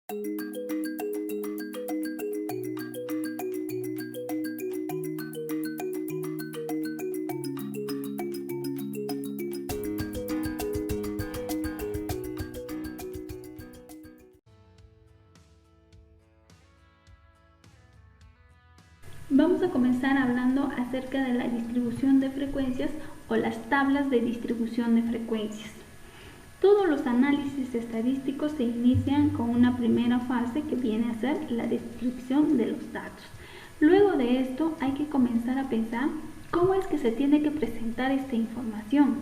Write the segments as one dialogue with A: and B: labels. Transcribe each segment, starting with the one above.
A: Vamos a comenzar hablando acerca de la distribución de frecuencias o las tablas de distribución de frecuencias. Todos los análisis estadísticos se inician con una primera fase que viene a ser la descripción de los datos. Luego de esto hay que comenzar a pensar cómo es que se tiene que presentar esta información.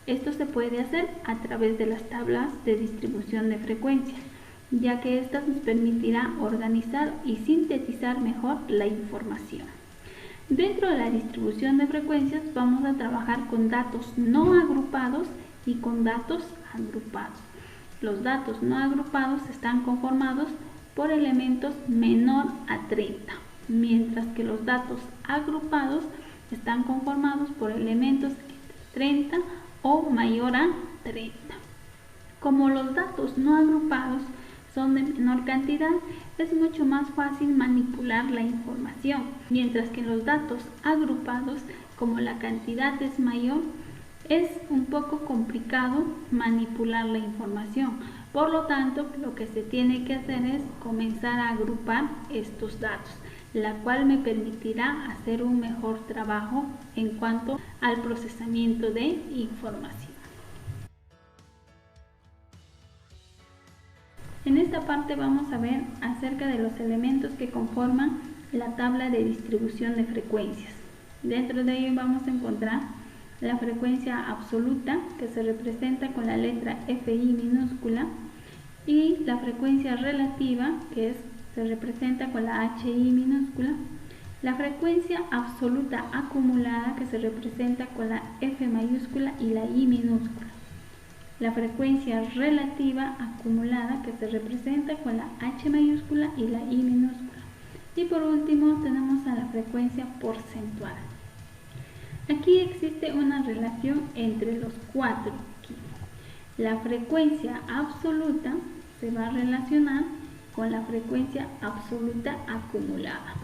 A: Esto se puede hacer a través de las tablas de distribución de frecuencias, ya que estas nos permitirá organizar y sintetizar mejor la información. Dentro de la distribución de frecuencias vamos a trabajar con datos no agrupados y con datos agrupados. Los datos no agrupados están conformados por elementos menor a 30, mientras que los datos agrupados están conformados por elementos entre 30 o mayor a 30. Como los datos no agrupados son de menor cantidad, es mucho más fácil manipular la información, mientras que en los datos agrupados, como la cantidad es mayor, es un poco complicado manipular la información. Por lo tanto, lo que se tiene que hacer es comenzar a agrupar estos datos, la cual me permitirá hacer un mejor trabajo en cuanto al procesamiento de información. En esta parte vamos a ver acerca de los elementos que conforman la tabla de distribución de frecuencias. Dentro de ello vamos a encontrar la frecuencia absoluta, que se representa con la letra FI minúscula, y la frecuencia relativa, que se representa con la HI minúscula, la frecuencia absoluta acumulada, que se representa con la F mayúscula y la I minúscula, la frecuencia relativa acumulada, que se representa con la H mayúscula y la I minúscula, y por último tenemos a la frecuencia porcentual. Aquí existe una relación entre los cuatro. La frecuencia absoluta se va a relacionar con la frecuencia absoluta acumulada.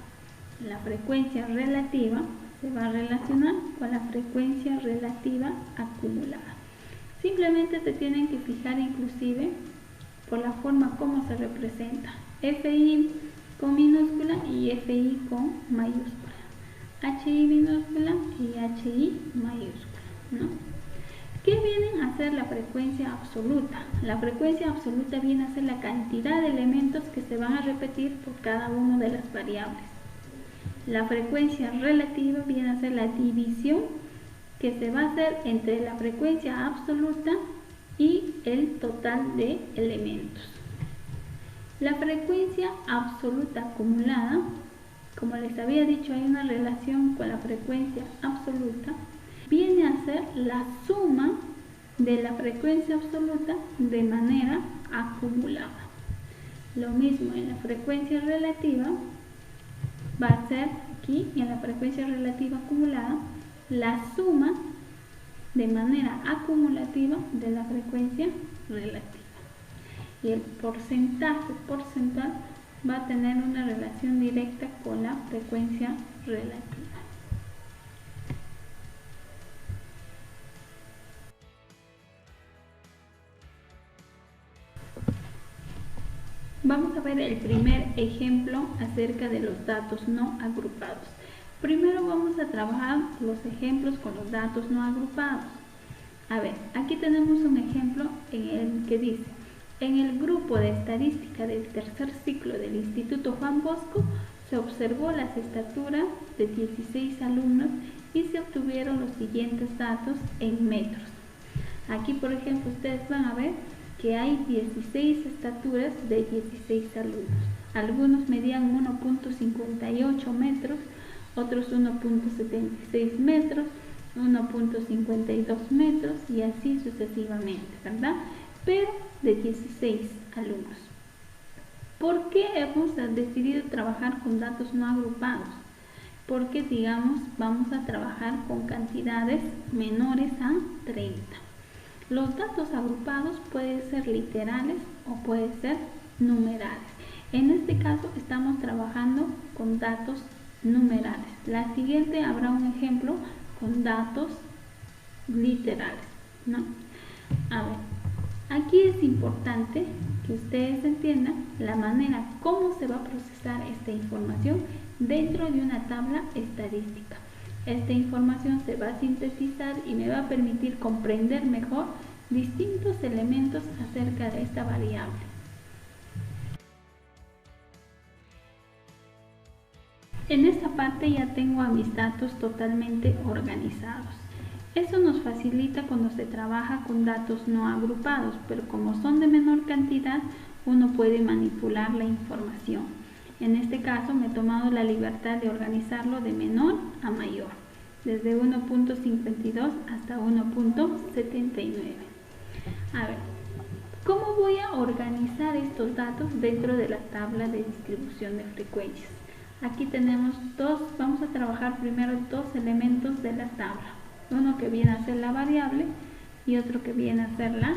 A: La frecuencia relativa se va a relacionar con la frecuencia relativa acumulada. Simplemente se tienen que fijar inclusive por la forma como se representa. FI con minúscula y FI con mayúscula. HI minúscula y HI mayúscula, ¿no? ¿Qué viene a ser la frecuencia absoluta? La frecuencia absoluta viene a ser la cantidad de elementos que se van a repetir por cada una de las variables. La frecuencia relativa viene a ser la división que se va a hacer entre la frecuencia absoluta y el total de elementos. La frecuencia absoluta acumulada, como les había dicho, hay una relación con la frecuencia absoluta, viene a ser la suma de la frecuencia absoluta de manera acumulada. Lo mismo en la frecuencia relativa, va a ser aquí en la frecuencia relativa acumulada la suma de manera acumulativa de la frecuencia relativa. Y el porcentaje porcentual va a tener una relación directa con la frecuencia relativa. Vamos a ver el primer ejemplo acerca de los datos no agrupados. Primero vamos a trabajar los ejemplos con los datos no agrupados. A ver, aquí tenemos un ejemplo en el que dice: en el grupo de estadística del tercer ciclo del Instituto Juan Bosco se observó las estaturas de 16 alumnos y se obtuvieron los siguientes datos en metros. Aquí, por ejemplo, ustedes van a ver que hay 16 estaturas de 16 alumnos. Algunos medían 1.58 metros, otros 1.76 metros, 1.52 metros y así sucesivamente, ¿verdad? Pero de 16 alumnos. ¿Por qué hemos decidido trabajar con datos no agrupados? Porque, digamos, vamos a trabajar con cantidades menores a 30. Los datos agrupados pueden ser literales o pueden ser numerales. En este caso estamos trabajando con datos numerales. La siguiente habrá un ejemplo con datos literales, ¿no? A ver, aquí es importante que ustedes entiendan la manera cómo se va a procesar esta información dentro de una tabla estadística. Esta información se va a sintetizar y me va a permitir comprender mejor distintos elementos acerca de esta variable. En esta parte ya tengo a mis datos totalmente organizados. Eso nos facilita cuando se trabaja con datos no agrupados, pero como son de menor cantidad, uno puede manipular la información. En este caso me he tomado la libertad de organizarlo de menor a mayor, desde 1.52 hasta 1.79. A ver, ¿cómo voy a organizar estos datos dentro de la tabla de distribución de frecuencias? Aquí tenemos vamos a trabajar primero dos elementos de la tabla. Uno que viene a ser la variable y otro que viene a ser la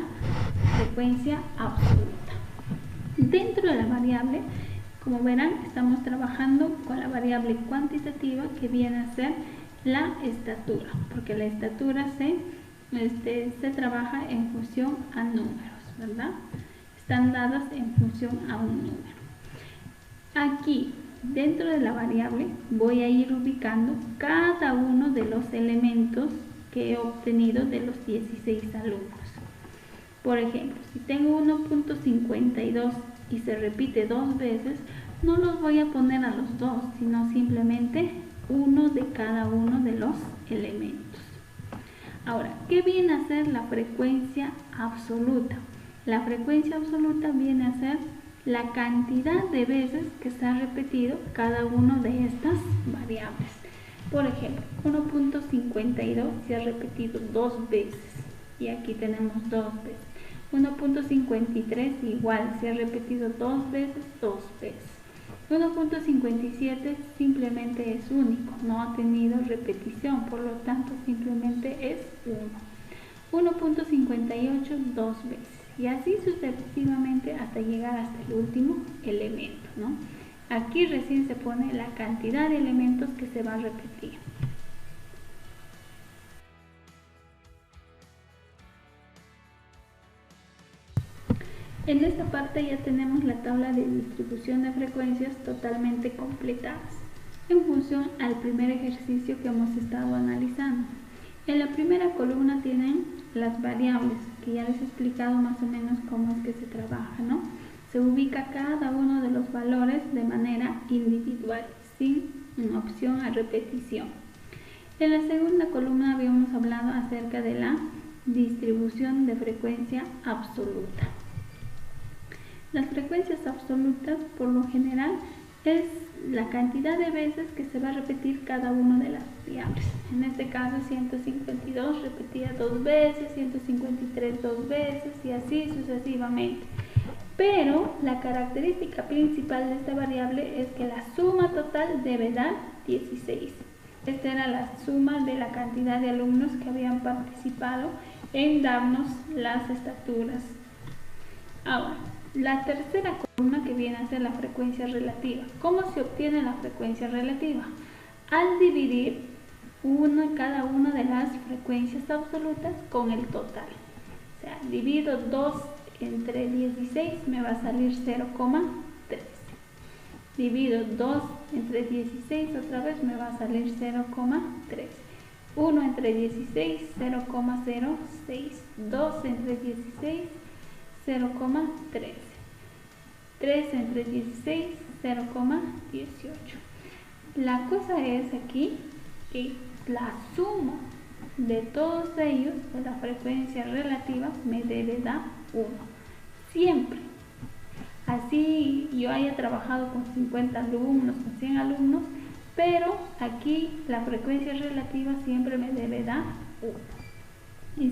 A: frecuencia absoluta. Dentro de la variable, como verán, estamos trabajando con la variable cuantitativa que viene a ser la estatura, porque la estatura se trabaja en función a números, ¿verdad? Están dadas en función a un número. Aquí, dentro de la variable, voy a ir ubicando cada uno de los elementos que he obtenido de los 16 alumnos. Por ejemplo, si tengo 1.52 y se repite dos veces, no los voy a poner a los dos, sino simplemente uno de cada uno de los elementos. Ahora, ¿qué viene a ser la frecuencia absoluta? La frecuencia absoluta viene a ser la cantidad de veces que se ha repetido cada una de estas variables. Por ejemplo, 1.52 se ha repetido dos veces y aquí tenemos dos veces. 1.53 igual se ha repetido dos veces. 1.57 simplemente es único, no ha tenido repetición, por lo tanto simplemente es 1. 1.58 dos veces. Y así sucesivamente hasta llegar hasta el último elemento, ¿no? Aquí recién se pone la cantidad de elementos que se va a repetir. En esta parte ya tenemos la tabla de distribución de frecuencias totalmente completadas en función al primer ejercicio que hemos estado analizando. En la primera columna tienen las variables, que ya les he explicado más o menos cómo es que se trabaja, ¿no? Se ubica cada uno de los valores de manera individual, sin opción a repetición. En la segunda columna habíamos hablado acerca de la distribución de frecuencia absoluta. Las frecuencias absolutas, por lo general, es la cantidad de veces que se va a repetir cada una de las variables. En este caso 152 repetida dos veces, 153 dos veces y así sucesivamente. Pero la característica principal de esta variable es que la suma total debe dar 16. Esta era la suma de la cantidad de alumnos que habían participado en darnos las estaturas. Ahora, la tercera columna que viene a ser la frecuencia relativa. ¿Cómo se obtiene la frecuencia relativa? Al dividir cada una de las frecuencias absolutas con el total. O sea, divido 2 entre 16, me va a salir 0,13. Divido 2 entre 16, otra vez me va a salir 0,13. 1 entre 16, 0,06. 2 entre 16, 0,13. 3 entre 16, 0,18. La cosa es aquí que la suma de todos ellos, de la frecuencia relativa, me debe dar 1. Siempre. Así yo haya trabajado con 50 alumnos, con 100 alumnos, pero aquí la frecuencia relativa siempre me debe dar 1. Y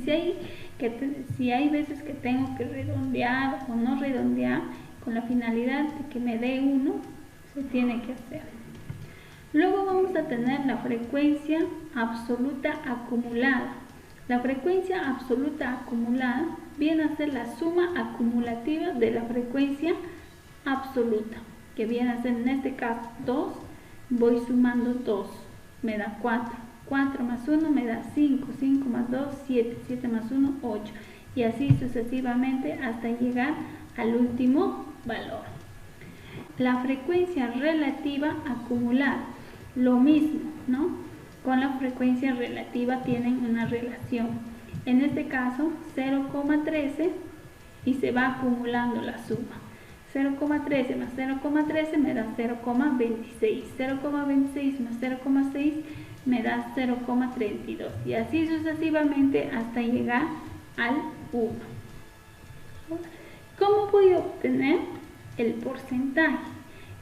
A: si hay veces que tengo que redondear o no redondear, con la finalidad de que me dé 1, se tiene que hacer. Luego vamos a tener la frecuencia absoluta acumulada. La frecuencia absoluta acumulada viene a ser la suma acumulativa de la frecuencia absoluta, que viene a ser en este caso 2, voy sumando 2, me da 4, 4 más 1 me da 5, 5 más 2, 7, 7 más 1, 8, y así sucesivamente hasta llegar al último valor. La frecuencia relativa acumulada, lo mismo, ¿no? Con la frecuencia relativa tienen una relación. En este caso 0,13 y se va acumulando la suma. 0,13 más 0,13 me da 0,26. 0,26 más 0,6 me da 0,32. Y así sucesivamente hasta llegar al 1. ¿Cómo voy a obtener el porcentaje?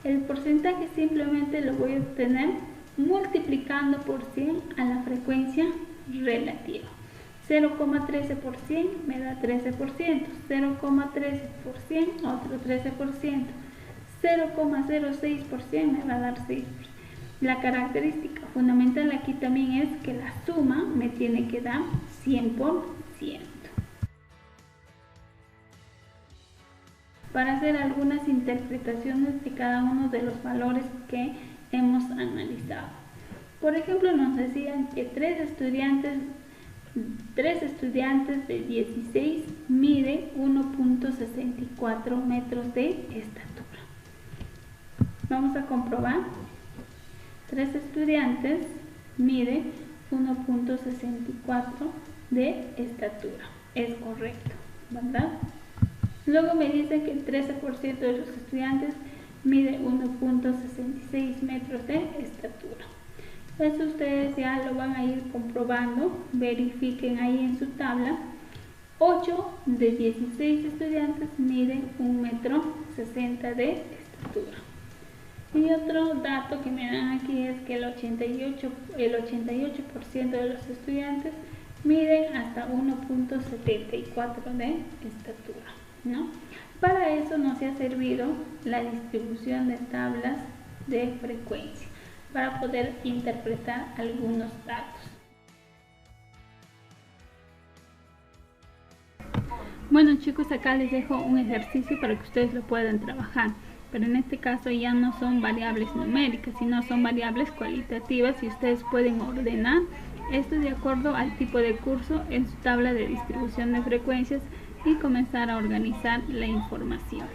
A: El porcentaje simplemente lo voy a obtener multiplicando por 100 a la frecuencia relativa. 0,13 por 100 me da 13%, 0,13 por 100 otro 13%, 0,06 por 100 me va a dar 6%. La característica fundamental aquí también es que la suma me tiene que dar 100%. Para hacer algunas interpretaciones de cada uno de los valores que hemos analizado. Por ejemplo, nos decían que tres estudiantes de 16 miden 1,64 metros de estatura. Vamos a comprobar. 3 estudiantes miden 1,64 de estatura. Es correcto, ¿verdad? Luego me dice que el 13% de los estudiantes mide 1,66 metros de estatura. Eso ustedes ya lo van a ir comprobando, verifiquen ahí en su tabla. 8 de 16 estudiantes miden 1,60 m de estatura. Y otro dato que me dan aquí es que el 88% de los estudiantes miden hasta 1,74 de estatura, ¿no? Para eso nos ha servido la distribución de tablas de frecuencia, para poder interpretar algunos datos. Bueno chicos, acá les dejo un ejercicio para que ustedes lo puedan trabajar, pero en este caso ya no son variables numéricas, sino son variables cualitativas, y ustedes pueden ordenar esto de acuerdo al tipo de curso en su tabla de distribución de frecuencias y comenzar a organizar la información.